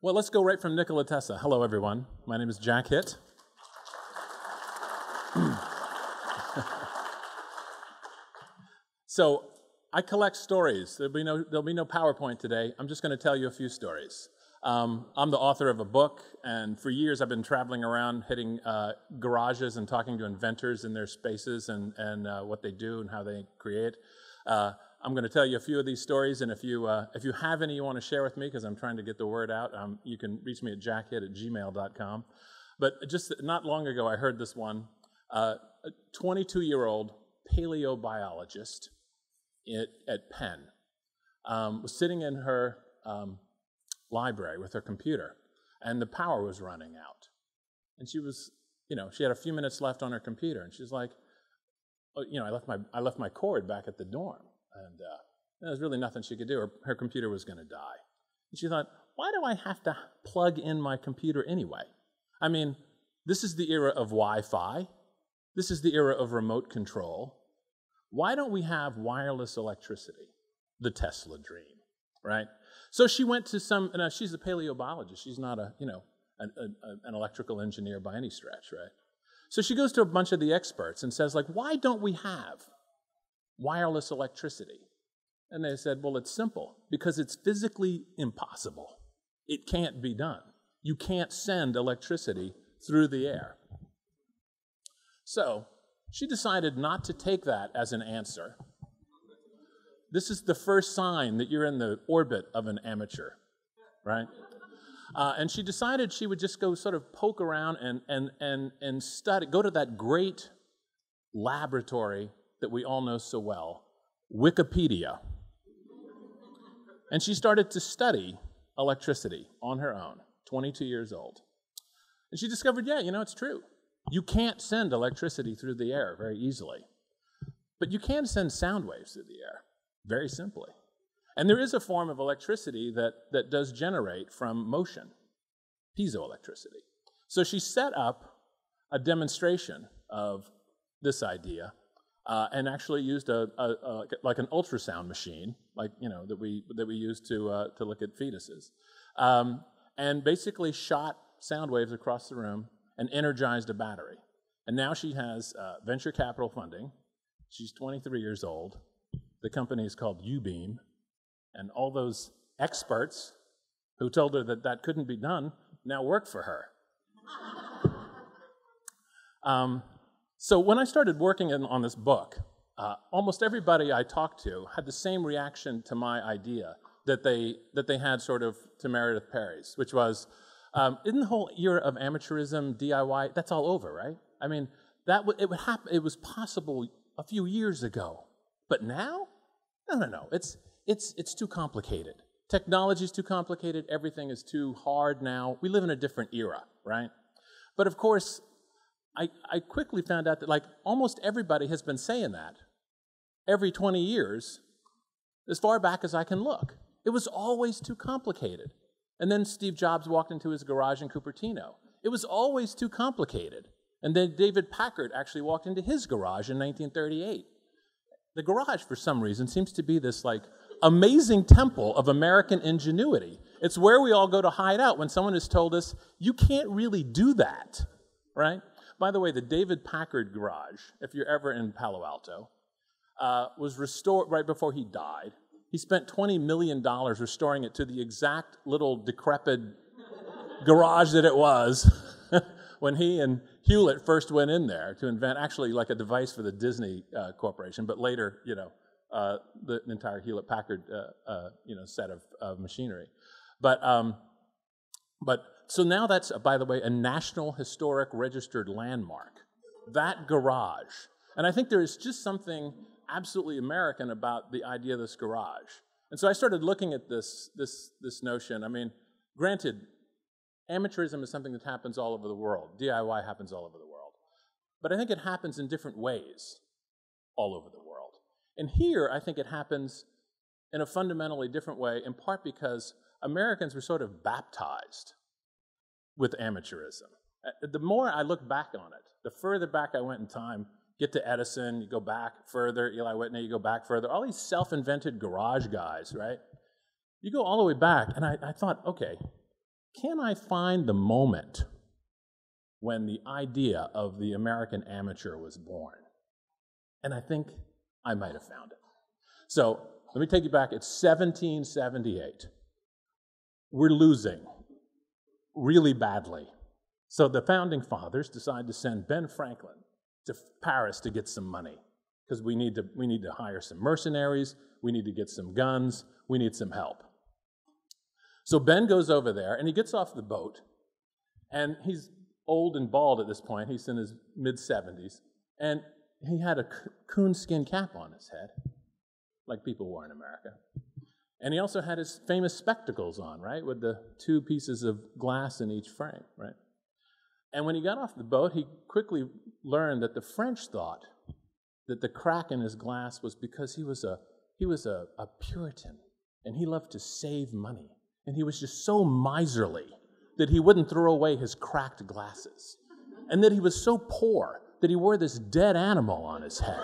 Well, let's go right from Nikola Tesla. Hello, everyone. My name is Jack Hitt. So, I collect stories. There'll be no PowerPoint today. I'm just going to tell you a few stories. I'm the author of a book, and for years I've been traveling around hitting garages and talking to inventors in their spaces and what they do and how they create. I'm going to tell you a few of these stories, and if you have any you want to share with me, because I'm trying to get the word out, you can reach me at jackhitt@gmail.com. But just not long ago, I heard this one. A 22-year-old paleobiologist at Penn was sitting in her library with her computer, and the power was running out. And she was, she had a few minutes left on her computer, and she's like, oh, I left my cord back at the dorm. And there was really nothing she could do. Her computer was going to die. And she thought, why do I have to plug in my computer anyway? I mean, this is the era of Wi-Fi. This is the era of remote control. Why don't we have wireless electricity? The Tesla dream, right? So she went to she's a paleobiologist. She's not an electrical engineer by any stretch, right? So she goes to a bunch of the experts and says, why don't we have wireless electricity? And they said, well, it's simple, because it's physically impossible. It can't be done. You can't send electricity through the air. So she decided not to take that as an answer. This is the first sign that you're in the orbit of an amateur, right? And she decided she would just go sort of poke around and study, go to that great laboratory that we all know so well, Wikipedia. And she started to study electricity on her own, 22 years old. And she discovered, it's true. You can't send electricity through the air very easily. But you can send sound waves through the air, very simply. And there is a form of electricity that does generate from motion, piezoelectricity. So she set up a demonstration of this idea and actually used like an ultrasound machine, that we use to look at fetuses, and basically shot sound waves across the room and energized a battery. And now she has venture capital funding. She's 23 years old. The company is called UBeam, and all those experts who told her that couldn't be done now work for her. So when I started working on this book, almost everybody I talked to had the same reaction to my idea that they had sort of to Meredith Perry's, which was, isn't the whole era of amateurism, DIY, that's all over, right? I mean, it was possible a few years ago, but now? No. It's too complicated. Technology's too complicated. Everything is too hard now. We live in a different era, right? But of course, I quickly found out that almost everybody has been saying that every 20 years, as far back as I can look. It was always too complicated. And then Steve Jobs walked into his garage in Cupertino. It was always too complicated. And then David Packard actually walked into his garage in 1938. The garage, for some reason, seems to be this amazing temple of American ingenuity. It's where we all go to hide out when someone has told us, you can't really do that, right? By the way, the David Packard garage, if you're ever in Palo Alto, was restored right before he died. He spent $20 million restoring it to the exact little decrepit garage that it was when he and Hewlett first went in there to invent actually a device for the Disney Corporation, but later, the entire Hewlett-Packard, set of machinery. But so now that's, by the way, a National Historic Registered Landmark, that garage. And I think there is just something absolutely American about the idea of this garage. And so I started looking at this notion. I mean, granted, amateurism is something that happens all over the world. DIY happens all over the world. But I think it happens in different ways all over the world. And here, I think it happens in a fundamentally different way, in part because Americans were sort of baptized with amateurism. The more I look back on it, the further back I went in time, get to Edison, you go back further, Eli Whitney, you go back further, all these self-invented garage guys, right? You go all the way back, and I thought, okay, can I find the moment when the idea of the American amateur was born? And I think I might have found it. So let me take you back. It's 1778. We're losing really badly. So the founding fathers decide to send Ben Franklin to Paris to get some money, because we need to hire some mercenaries, we need to get some guns, we need some help. So Ben goes over there, and he gets off the boat, and he's old and bald at this point. He's in his mid-70s, and he had a coonskin cap on his head, like people wore in America. And he also had his famous spectacles on, right, with the two pieces of glass in each frame, right? And when he got off the boat, he quickly learned that the French thought that the crack in his glass was because he was a Puritan, and he loved to save money. And he was just so miserly that he wouldn't throw away his cracked glasses. And that he was so poor that he wore this dead animal on his head.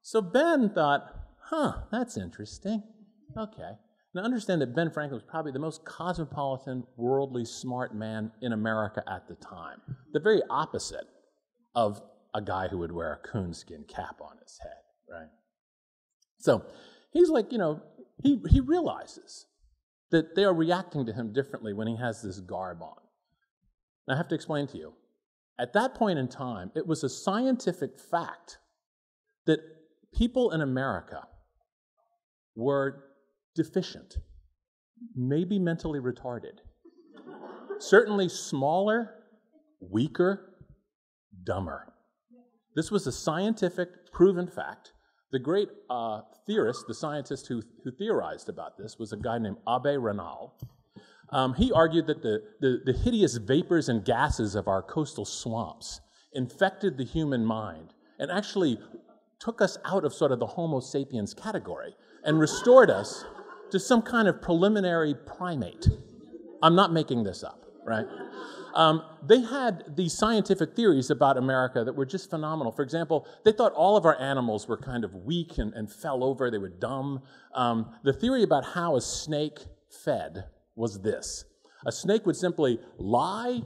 So Ben thought, that's interesting. Okay. Now understand that Ben Franklin was probably the most cosmopolitan, worldly smart man in America at the time. The very opposite of a guy who would wear a coonskin cap on his head, right? So he's like, he realizes that they are reacting to him differently when he has this garb on. Now I have to explain to you, at that point in time, it was a scientific fact that people in America were deficient, maybe mentally retarded, certainly smaller, weaker, dumber. This was a scientific, proven fact. The great theorist, the scientist who theorized about this, was a guy named Abbé Raynal. He argued that the hideous vapors and gases of our coastal swamps infected the human mind and actually took us out of sort of the Homo sapiens category and restored us to some kind of preliminary primate. I'm not making this up, right? They had these scientific theories about America that were just phenomenal. For example, they thought all of our animals were kind of weak and fell over, they were dumb. The theory about how a snake fed was this. A snake would simply lie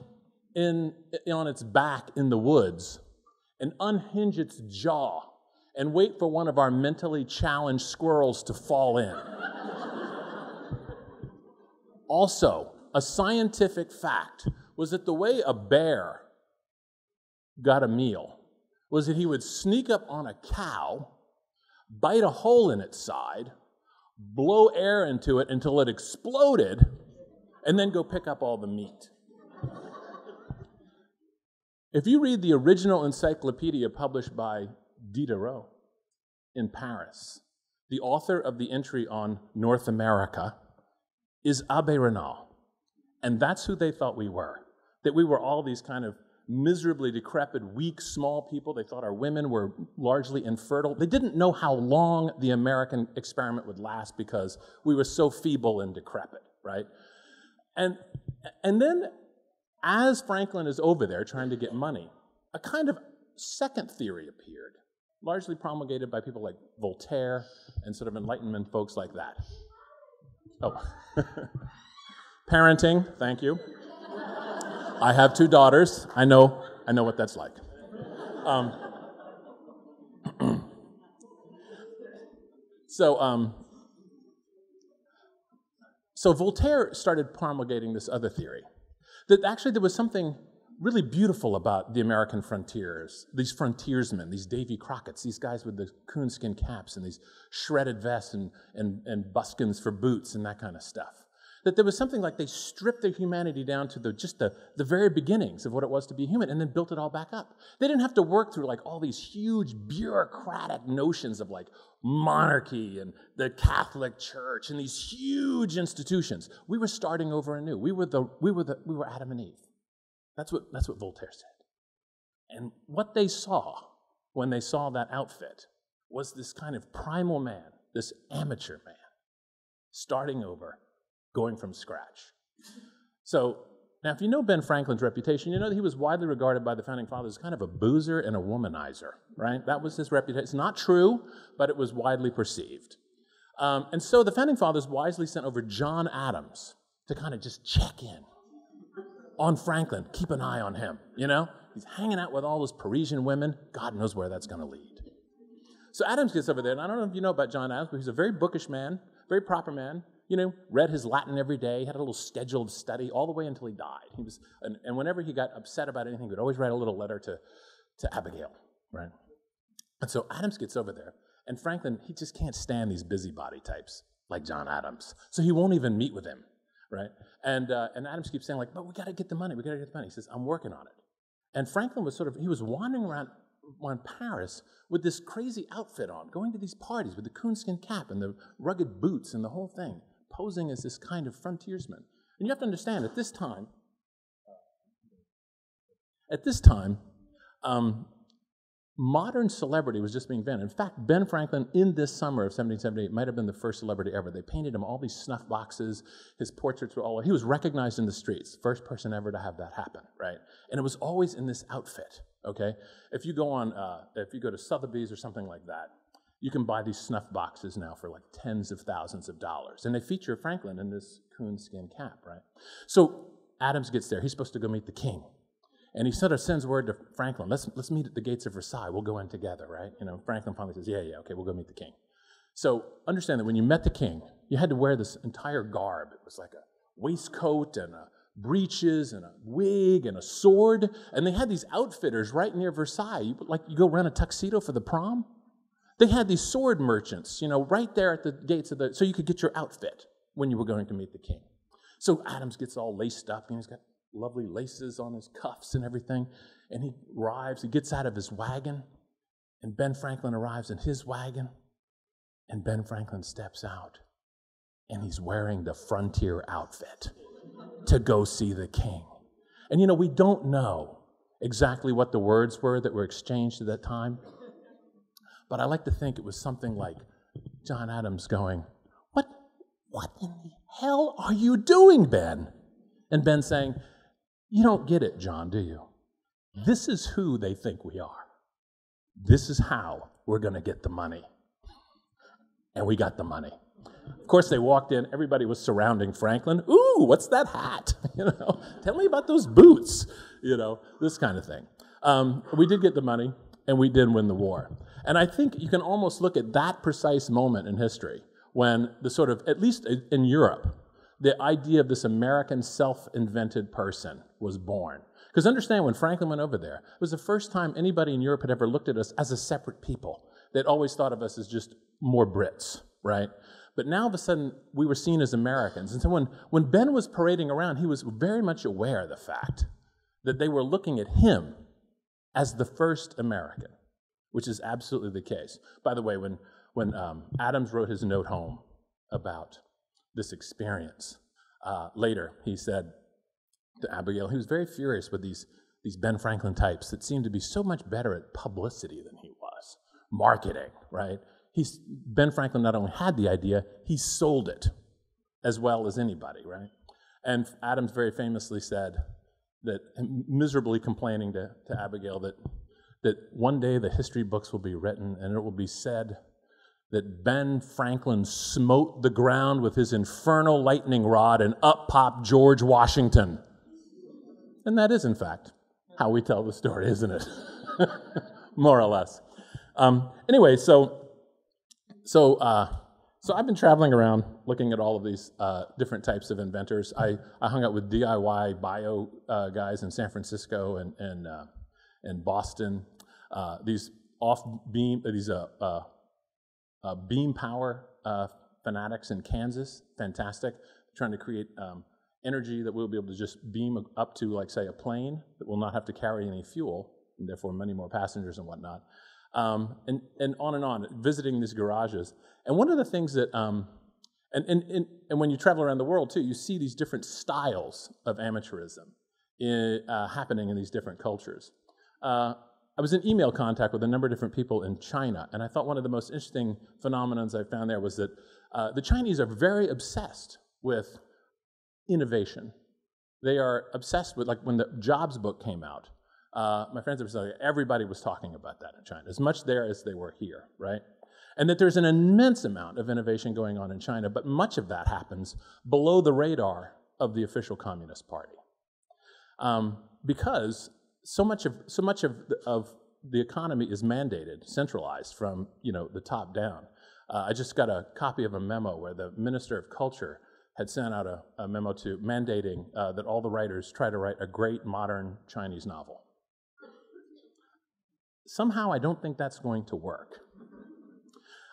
on its back in the woods and unhinge its jaw and wait for one of our mentally challenged squirrels to fall in. Also, a scientific fact was that the way a bear got a meal was that he would sneak up on a cow, bite a hole in its side, blow air into it until it exploded, and then go pick up all the meat. If you read the original encyclopedia published by Diderot in Paris, the author of the entry on North America is Abbé Raynal. And that's who they thought we were. That we were all these kind of miserably decrepit, weak, small people. They thought our women were largely infertile. They didn't know how long the American experiment would last because we were so feeble and decrepit, right? And then as Franklin is over there trying to get money, a kind of second theory appeared, largely promulgated by people like Voltaire and sort of Enlightenment folks like that. Oh, parenting, thank you. I have 2 daughters. I know what that's like. So Voltaire started promulgating this other theory, that actually there was something really beautiful about the American frontiers, these frontiersmen, these Davy Crockett's, these guys with the coonskin caps and these shredded vests and buskins for boots and that kind of stuff. That there was something like they stripped their humanity down to the very beginnings of what it was to be human and then built it all back up. They didn't have to work through like all these huge bureaucratic notions of like monarchy and the Catholic Church and these huge institutions. We were starting over anew. We were Adam and Eve. That's what Voltaire said. And what they saw when they saw that outfit was this kind of primal man, this amateur man, starting over, going from scratch. So, now if you know Ben Franklin's reputation, you know that he was widely regarded by the Founding Fathers as kind of a boozer and a womanizer, right? That was his reputation. It's not true, but it was widely perceived. And so the Founding Fathers wisely sent over John Adams to kind of just check in on Franklin, keep an eye on him, you know? He's hanging out with all those Parisian women. God knows where that's going to lead. So Adams gets over there, and I don't know if you know about John Adams, but he's a very bookish man, very proper man, you know, read his Latin every day, had a little scheduled study all the way until he died. He was, and whenever he got upset about anything, he would always write a little letter to Abigail, right? And so Adams gets over there, and Franklin, he just can't stand these busybody types like John Adams, so he won't even meet with him, right? And Adams keeps saying, like, but we got to get the money, we got to get the money. He says, I'm working on it. And Franklin was he was wandering around Paris with this crazy outfit on, going to these parties with the coonskin cap and the rugged boots and the whole thing, posing as this kind of frontiersman. And you have to understand, at this time, modern celebrity was just being invented. In fact, Ben Franklin, in this summer of 1778, might have been the first celebrity ever. They painted him all these snuff boxes. His portraits were all, he was recognized in the streets. First person ever to have that happen, right? And it was always in this outfit, okay? If you go to Sotheby's or something like that, you can buy these snuff boxes now for like tens of thousands of dollars. And they feature Franklin in this coonskin cap, right? So Adams gets there. He's supposed to go meet the king. And he sort of sends word to Franklin, let's meet at the gates of Versailles. We'll go in together, right? You know, Franklin finally says, yeah, okay, we'll go meet the king. So understand that when you met the king, you had to wear this entire garb. It was like a waistcoat and breeches and a wig and a sword. And they had these outfitters right near Versailles. You go rent a tuxedo for the prom. They had these sword merchants, you know, right there at the gates of so you could get your outfit when you were going to meet the king. So Adams gets all laced up, and he's got lovely laces on his cuffs and everything, and he arrives, he gets out of his wagon, and Ben Franklin arrives in his wagon, and Ben Franklin steps out, and he's wearing the frontier outfit to go see the king. And you know, we don't know exactly what the words were that were exchanged at that time, but I like to think it was something like John Adams going, what in the hell are you doing, Ben? And Ben saying, you don't get it, John, do you? This is who they think we are. This is how we're going to get the money. And we got the money. Of course, they walked in. Everybody was surrounding Franklin. Ooh, what's that hat? You know, tell me about those boots. You know, this kind of thing. We did get the money, and we did win the war. And I think you can almost look at that precise moment in history when the sort of, at least in Europe, the idea of this American self-invented person was born. Because understand, when Franklin went over there, it was the first time anybody in Europe had ever looked at us as a separate people. They'd always thought of us as just more Brits, right? But now, all of a sudden, we were seen as Americans. And so when Ben was parading around, he was very much aware of the fact that they were looking at him as the first American, which is absolutely the case. By the way, when Adams wrote his note home about this experience, later he said to Abigail, he was very furious with these Ben Franklin types that seemed to be so much better at publicity than he was, marketing, right? Ben Franklin not only had the idea, he sold it as well as anybody, right? And Adams very famously said that, miserably complaining to Abigail, that one day the history books will be written and it will be said that Ben Franklin smote the ground with his infernal lightning rod and up popped George Washington. And that is, in fact, how we tell the story, isn't it? More or less. Anyway, so I've been traveling around looking at all of these different types of inventors. I hung out with DIY bio guys in San Francisco and Boston. These beam power fanatics in Kansas, fantastic, trying to create energy that we'll be able to just beam up to, like, say, a plane that will not have to carry any fuel, and therefore many more passengers and whatnot. And on, visiting these garages. And one of the things that, and when you travel around the world too, you see these different styles of amateurism happening in these different cultures. I was in email contact with a number of different people in China, and I thought one of the most interesting phenomenons I found there was that the Chinese are very obsessed with innovation. They are obsessed with, like, when the Jobs book came out, my friends were saying everybody was talking about that in China, as much there as they were here, right? and that there's an immense amount of innovation going on in China, but much of that happens below the radar of the official Communist Party. Because so much of the economy is mandated, centralized from the top down. I just got a copy of a memo where the Minister of Culture had sent out a memo mandating that all the writers try to write a great modern Chinese novel. Somehow I don't think that's going to work.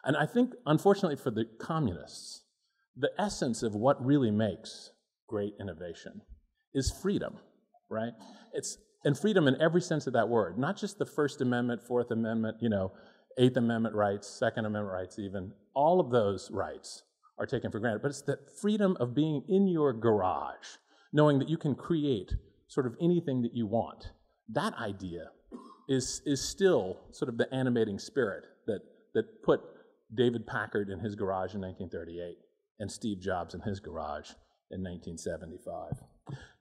And I think, unfortunately for the communists, the essence of what really makes great innovation is freedom, right? And freedom in every sense of that word, not just the First Amendment, Fourth Amendment, Eighth Amendment rights, Second Amendment rights even. All of those rights are taken for granted, but it's the freedom of being in your garage, knowing that you can create sort of anything that you want. That idea is still sort of the animating spirit that put David Packard in his garage in 1938 and Steve Jobs in his garage in 1975.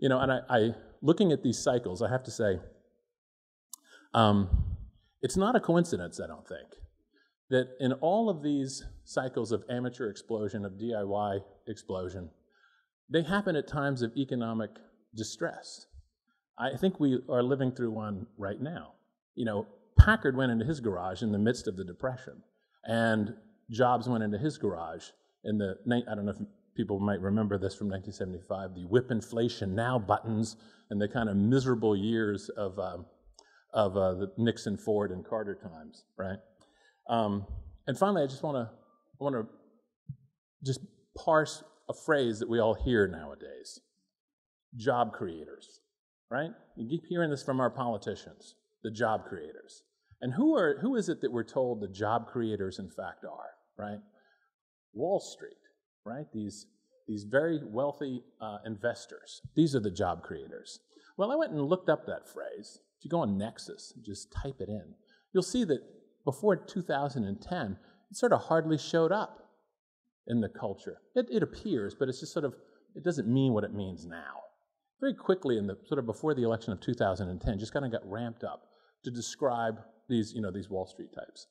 And I looking at these cycles, I have to say, it's not a coincidence, I don't think, that in all of these cycles of amateur explosion, of DIY explosion, they happen at times of economic distress. I think we are living through one right now. Packard went into his garage in the midst of the Depression, and Jobs went into his garage in I don't know if people might remember this from 1975, the whip inflation now buttons and the kind of miserable years of the Nixon, Ford, and Carter times, right? And finally, I just want to just parse a phrase that we all hear nowadays: job creators, right? You keep hearing this from our politicians, the job creators. And who is it that we're told the job creators in fact are, right? Wall Street, right? These very wealthy investors. These are the job creators. Well, I went and looked up that phrase. If you go on Nexus and just type it in, you'll see that before 2010, it sort of hardly showed up in the culture. It appears, but it's just sort of, it doesn't mean what it means now. Very quickly, in the sort of before the election of 2010, just kind of got ramped up to describe these Wall Street types.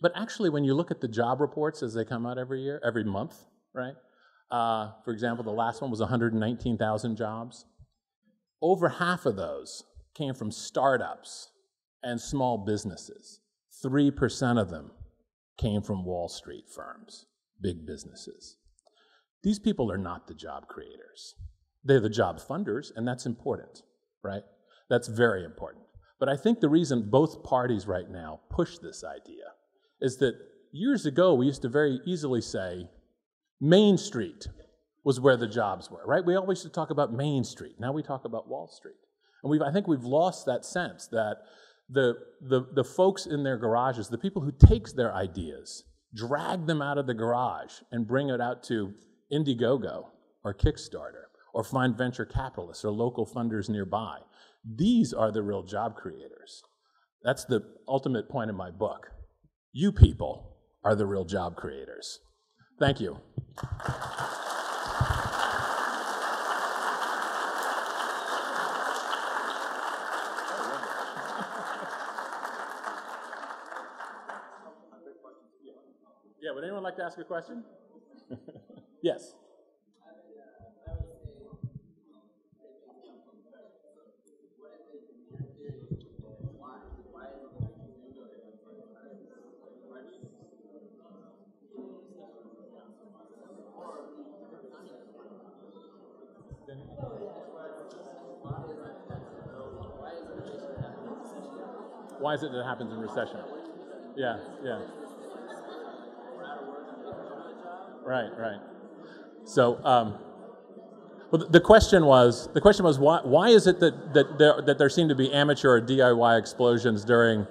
But actually, when you look at the job reports as they come out every month, right? For example, the last one was 119,000 jobs. Over half of those came from startups and small businesses. 3% of them came from Wall Street firms, big businesses. These people are not the job creators. They're the job funders, and that's important, right? That's very important. But I think the reason both parties right now push this idea is that years ago we used to very easily say Main Street was where the jobs were, right? We always used to talk about Main Street. Now we talk about Wall Street. And I think we've lost that sense that the folks in their garages, the people who take their ideas, drag them out of the garage and bring it out to Indiegogo or Kickstarter or find venture capitalists or local funders nearby. These are the real job creators. That's the ultimate point of my book. You people are the real job creators. Thank you. Yeah, would anyone like to ask a question? Yes. Why is it that it happens in recession? Yeah. Right. So, well, the question was why is it that there seem to be amateur or DIY explosions during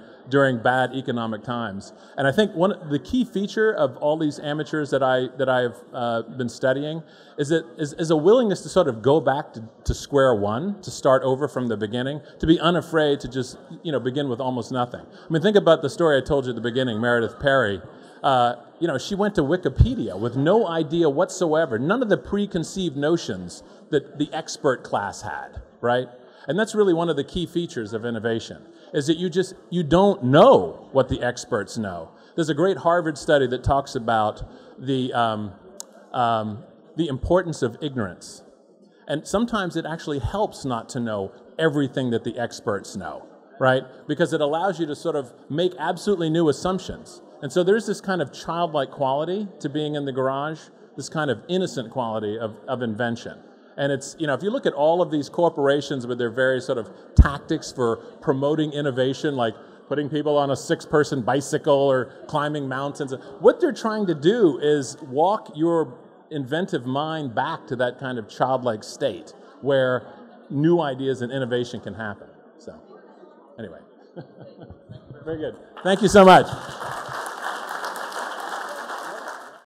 bad economic times? And I think the key feature of all these amateurs that I've been studying is a willingness to sort of go back to square one, to start over from the beginning, to be unafraid to just begin with almost nothing. I mean, think about the story I told you at the beginning, Meredith Perry. She went to Wikipedia with no idea whatsoever, none of the preconceived notions that the expert class had, right? And that's really one of the key features of innovation, is that you don't know what the experts know. There's a great Harvard study that talks about the importance of ignorance. And sometimes it actually helps not to know everything that the experts know, right? Because it allows you to sort of make absolutely new assumptions. And so there's this kind of childlike quality to being in the garage, this kind of innocent quality of invention. And it's, if you look at all of these corporations with their various sort of tactics for promoting innovation, like putting people on a 6-person bicycle or climbing mountains, what they're trying to do is walk your inventive mind back to that kind of childlike state where new ideas and innovation can happen. So, anyway. Very good. Thank you so much.